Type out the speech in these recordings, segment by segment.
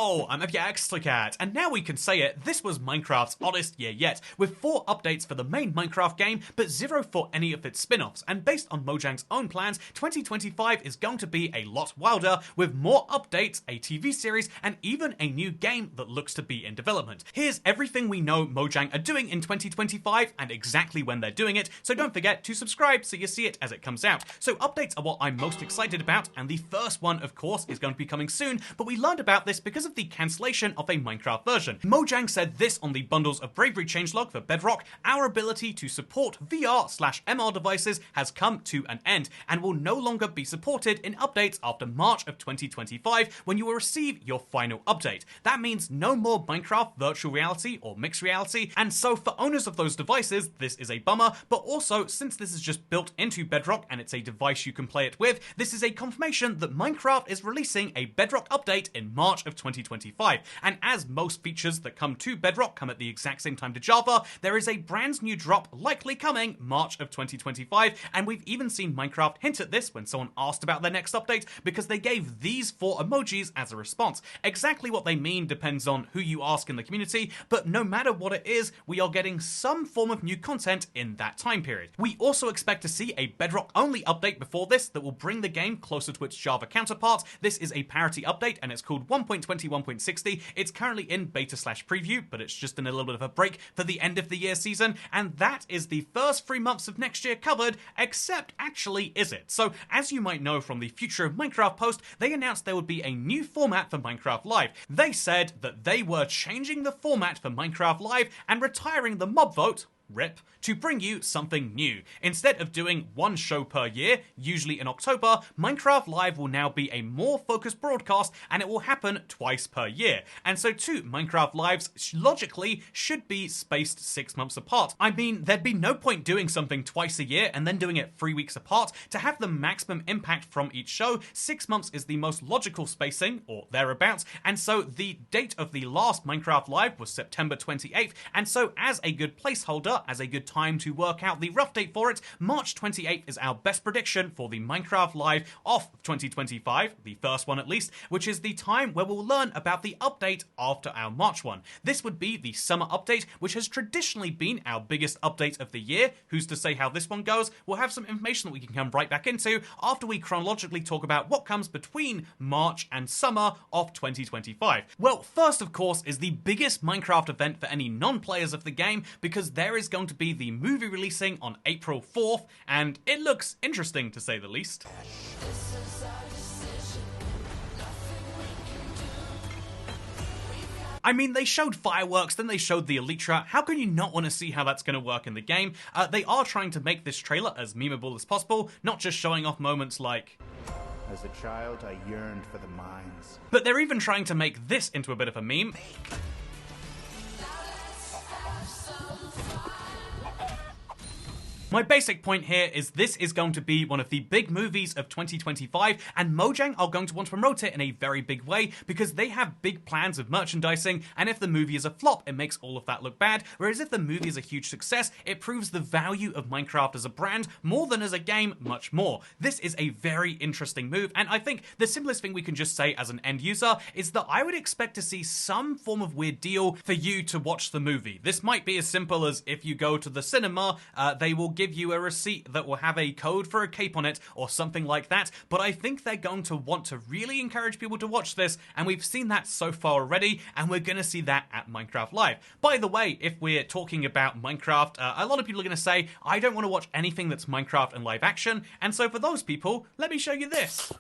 Yo, I'm Cat, and now we can say it, this was Minecraft's oddest year yet, with 4 updates for the main Minecraft game, but 0 for any of its spin-offs, and based on Mojang's own plans, 2025 is going to be a lot wilder, with more updates, a TV series, and even a new game that looks to be in development. Here's everything we know Mojang are doing in 2025, and exactly when they're doing it, so don't forget to subscribe so you see it as it comes out. So updates are what I'm most excited about, and the first one, of course, is going to be coming soon, but we learned about this because of the cancellation of a Minecraft version. Mojang said this on the Bundles of Bravery changelog for Bedrock: our ability to support VR/MR devices has come to an end and will no longer be supported in updates after March of 2025 when you will receive your final update. That means no more Minecraft virtual reality or mixed reality, and so for owners of those devices this is a bummer, but also since this is just built into Bedrock and it's a device you can play it with, this is a confirmation that Minecraft is releasing a Bedrock update in March of 2025. And as most features that come to Bedrock come at the exact same time to Java, there is a brand new drop likely coming March of 2025, and we've even seen Minecraft hint at this when someone asked about their next update because they gave these 4 emojis as a response. Exactly what they mean depends on who you ask in the community, but no matter what it is, we are getting some form of new content in that time period. We also expect to see a Bedrock only update before this that will bring the game closer to its Java counterpart. This is a parity update and it's called 1.20 1.60. It's currently in beta/preview, but it's just in a little bit of a break for the end of the year season, and that is the first 3 months of next year covered, except actually is it? So as you might know from the Future of Minecraft post, they announced there would be a new format for Minecraft Live. They said that they were changing the format for Minecraft Live and retiring the mob vote, RIP, to bring you something new. Instead of doing 1 show per year, usually in October, Minecraft Live will now be a more focused broadcast and it will happen twice per year. And so too, Minecraft Lives logically should be spaced 6 months apart. I mean, there'd be no point doing something twice a year and then doing it 3 weeks apart. To have the maximum impact from each show, 6 months is the most logical spacing, or thereabouts, and so the date of the last Minecraft Live was September 28th, and so as a good placeholder, as a good time to work out the rough date for it, March 28th is our best prediction for the Minecraft Live of 2025, the first one at least, which is the time where we'll learn about the update after our March one. This would be the summer update, which has traditionally been our biggest update of the year. Who's to say how this one goes? We'll have some information that we can come right back into after we chronologically talk about what comes between March and summer of 2025. Well, first of course is the biggest Minecraft event for any non-players of the game, because there is going to be the movie releasing on April 4th, and it looks interesting to say the least. I mean, they showed fireworks, then they showed the Elytra. How can you not want to see how that's going to work in the game? They are trying to make this trailer as memeable as possible, not just showing off moments like, "As a child, I yearned for the mines." But they're even trying to make this into a bit of a meme. My basic point here is this is going to be one of the big movies of 2025, and Mojang are going to want to promote it in a very big way because they have big plans of merchandising, and if the movie is a flop, it makes all of that look bad, whereas if the movie is a huge success, it proves the value of Minecraft as a brand more than as a game, much more. This is a very interesting move, and I think the simplest thing we can just say as an end user is that I would expect to see some form of weird deal for you to watch the movie. This might be as simple as if you go to the cinema, they will give you a receipt that will have a code for a cape on it or something like that, but I think they're going to want to really encourage people to watch this, and we've seen that so far already, and we're going to see that at Minecraft Live. By the way, if we're talking about Minecraft, a lot of people are going to say, I don't want to watch anything that's Minecraft and live action, and so for those people, let me show you this.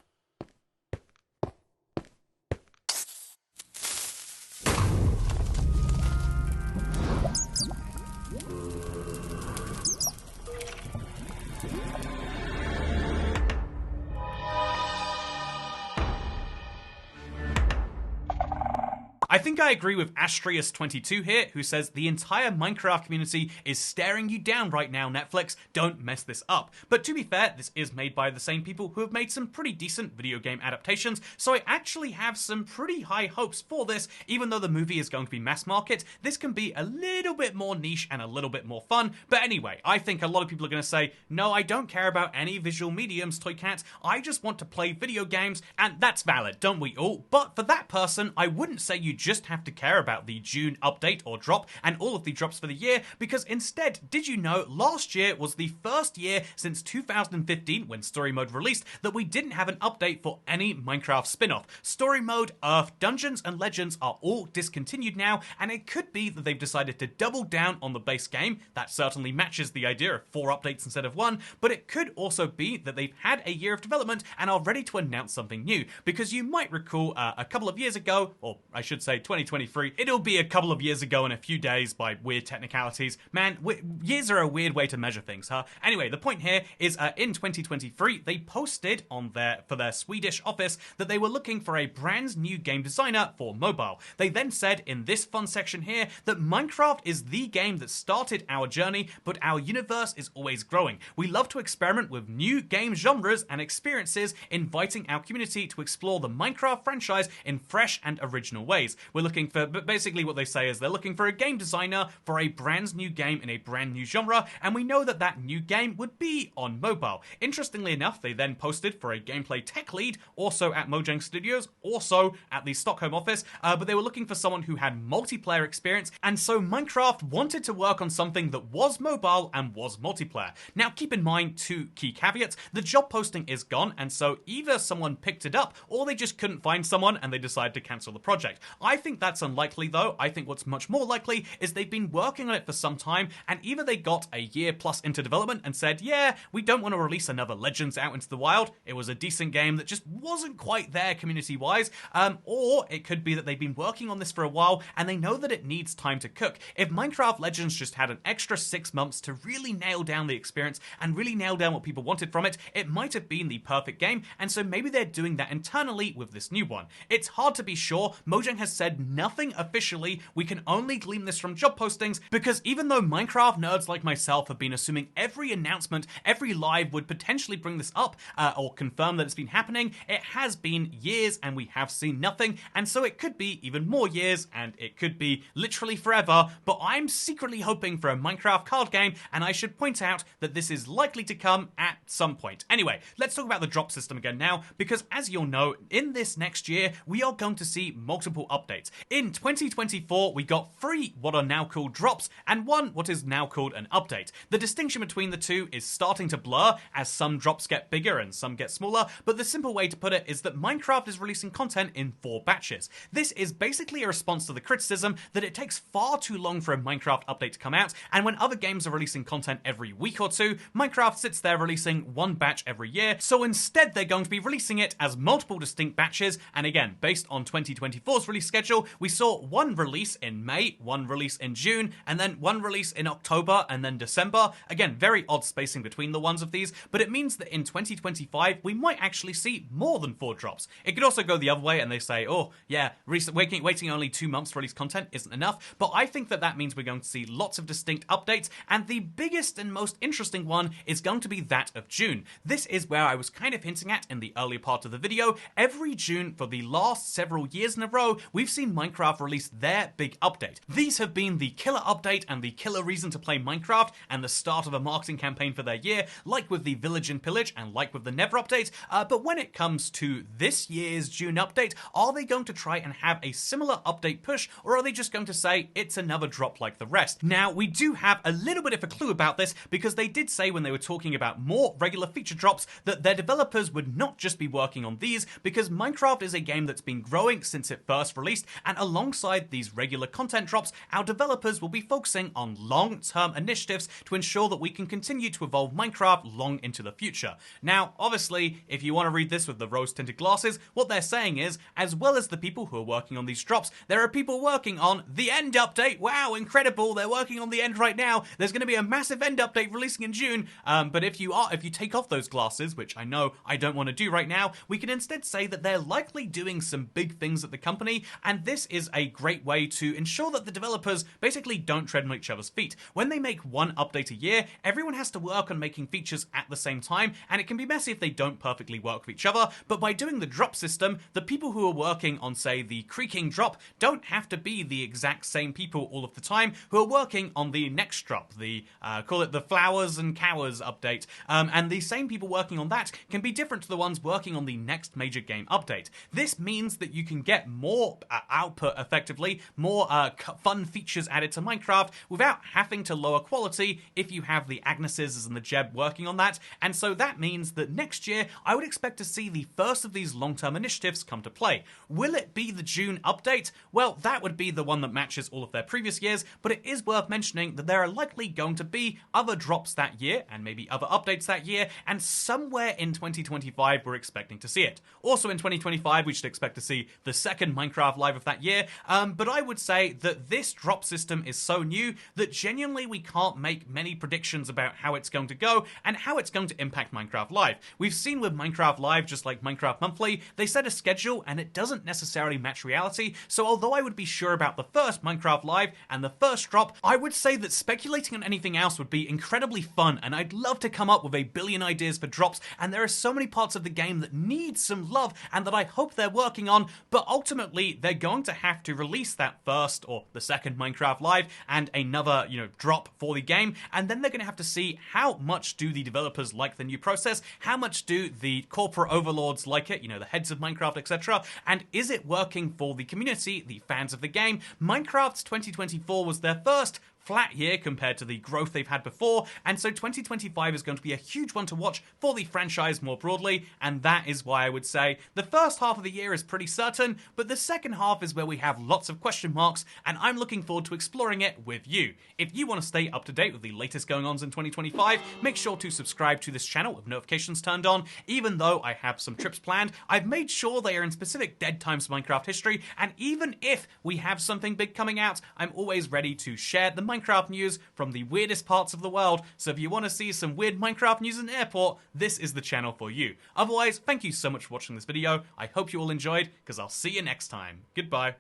I think I agree with Astrius22 here, who says the entire Minecraft community is staring you down right now, Netflix. Don't mess this up. But to be fair, this is made by the same people who have made some pretty decent video game adaptations, so I actually have some pretty high hopes for this. Even though the movie is going to be mass market, this can be a little bit more niche and a little bit more fun. But anyway, I think a lot of people are going to say, no, I don't care about any visual mediums, Toy Cat. I just want to play video games, and that's valid, don't we all? But for that person, I wouldn't say you just have to care about the June update or drop and all of the drops for the year, because instead, did you know last year was the first year since 2015, when Story Mode released, that we didn't have an update for any Minecraft spin-off. Story Mode, Earth, Dungeons, and Legends are all discontinued now, and it could be that they've decided to double down on the base game. That certainly matches the idea of 4 updates instead of 1, but it could also be that they've had a year of development and are ready to announce something new, because you might recall a couple of years ago, or I should say 2023, it'll be a couple of years ago in a few days by weird technicalities. Man, years are a weird way to measure things, huh? Anyway, the point here is in 2023, they posted on for their Swedish office that they were looking for a brand new game designer for mobile. They then said in this fun section here that Minecraft is the game that started our journey, but our universe is always growing. We love to experiment with new game genres and experiences, inviting our community to explore the Minecraft franchise in fresh and original ways. We're looking for, but basically what they say is they're looking for a game designer for a brand new game in a brand new genre, and we know that that new game would be on mobile. Interestingly enough, they then posted for a gameplay tech lead, also at Mojang Studios, also at the Stockholm office, but they were looking for someone who had multiplayer experience, and so Minecraft wanted to work on something that was mobile and was multiplayer. Now keep in mind 2 key caveats. The job posting is gone, and so either someone picked it up or they just couldn't find someone and they decided to cancel the project. I think that's unlikely though. I think what's much more likely is they've been working on it for some time, and either they got a year plus into development and said, yeah, we don't want to release another Legends out into the wild. It was a decent game that just wasn't quite there community-wise, or it could be that they've been working on this for a while and they know that it needs time to cook. If Minecraft Legends just had an extra 6 months to really nail down the experience and really nail down what people wanted from it, it might have been the perfect game, and so maybe they're doing that internally with this new one. It's hard to be sure. Mojang has said nothing officially. We can only glean this from job postings, because even though Minecraft nerds like myself have been assuming every announcement, every live would potentially bring this up or confirm that it's been happening, it has been years and we have seen nothing, and so it could be even more years and it could be literally forever, but I'm secretly hoping for a Minecraft card game, and I should point out that this is likely to come at some point. Anyway, let's talk about the drop system again now, because as you'll know, in this next year, we are going to see multiple updates. In 2024, we got 3 what are now called drops, and 1 what is now called an update. The distinction between the 2 is starting to blur, as some drops get bigger and some get smaller, but the simple way to put it is that Minecraft is releasing content in 4 batches. This is basically a response to the criticism that it takes far too long for a Minecraft update to come out, and when other games are releasing content every week or 2, Minecraft sits there releasing 1 batch every year, so instead they're going to be releasing it as multiple distinct batches, and again, based on 2024's release schedule, we saw 1 release in May, 1 release in June, and then 1 release in October, and then December. Again, very odd spacing between the ones of these, but it means that in 2025, we might actually see more than 4 drops. It could also go the other way, and they say, oh, yeah, waiting only 2 months to release content isn't enough, but I think that means we're going to see lots of distinct updates, and the biggest and most interesting one is going to be that of June. This is where I was kind of hinting at in the earlier part of the video. Every June for the last several years in a row, we've seen Minecraft release their big update. These have been the killer update and the killer reason to play Minecraft and the start of a marketing campaign for their year, like with the Village and Pillage and like with the Never update, but when it comes to this year's June update, are they going to try and have a similar update push, or are they just going to say it's another drop like the rest? Now, we do have a little bit of a clue about this, because they did say when they were talking about more regular feature drops that their developers would not just be working on these, because Minecraft is a game that's been growing since it first released, and alongside these regular content drops, our developers will be focusing on long-term initiatives to ensure that we can continue to evolve Minecraft long into the future. Now, obviously, if you want to read this with the rose-tinted glasses, what they're saying is, as well as the people who are working on these drops, there are people working on the end update. Wow, incredible, they're working on the end right now. There's going to be a massive end update releasing in June, but if you take off those glasses, which I know I don't want to do right now, we can instead say that they're likely doing some big things at the company, and this is a great way to ensure that the developers basically don't tread on each other's feet. When they make one update a year, everyone has to work on making features at the same time, and it can be messy if they don't perfectly work with each other, but by doing the drop system, the people who are working on, say, the creaking drop don't have to be the exact same people all of the time who are working on the next drop, the, call it the Flowers and Cowers update, and the same people working on that can be different to the ones working on the next major game update. This means that you can get more output effectively, more fun features added to Minecraft without having to lower quality if you have the Agneses and the Jeb working on that, and so that means that next year I would expect to see the first of these long-term initiatives come to play. Will it be the June update? Well, that would be the one that matches all of their previous years, but it is worth mentioning that there are likely going to be other drops that year, and maybe other updates that year, and somewhere in 2025 we're expecting to see it. Also in 2025 we should expect to see the second Minecraft Live of that year, but I would say that this drop system is so new that genuinely we can't make many predictions about how it's going to go and how it's going to impact Minecraft Live. We've seen with Minecraft Live, just like Minecraft Monthly, they set a schedule and it doesn't necessarily match reality, so although I would be sure about the first Minecraft Live and the first drop, I would say that speculating on anything else would be incredibly fun, and I'd love to come up with a billion ideas for drops, and there are so many parts of the game that need some love and that I hope they're working on, but ultimately they're going to have to release that first or the second Minecraft Live and another, drop for the game, and then they're going to have to see how much do the developers like the new process, how much do the corporate overlords like it, the heads of Minecraft, etc., and is it working for the community, the fans of the game. Minecraft 2024 was their first flat year compared to the growth they've had before, and so 2025 is going to be a huge one to watch for the franchise more broadly, and that is why I would say the first half of the year is pretty certain, but the second half is where we have lots of question marks, and I'm looking forward to exploring it with you. If you want to stay up to date with the latest going-ons in 2025, make sure to subscribe to this channel with notifications turned on. Even though I have some trips planned, I've made sure they are in specific dead times Minecraft history, and even if we have something big coming out, I'm always ready to share the Minecraft news from the weirdest parts of the world, so if you want to see some weird Minecraft news in the airport, this is the channel for you. Otherwise, thank you so much for watching this video, I hope you all enjoyed, because I'll see you next time. Goodbye.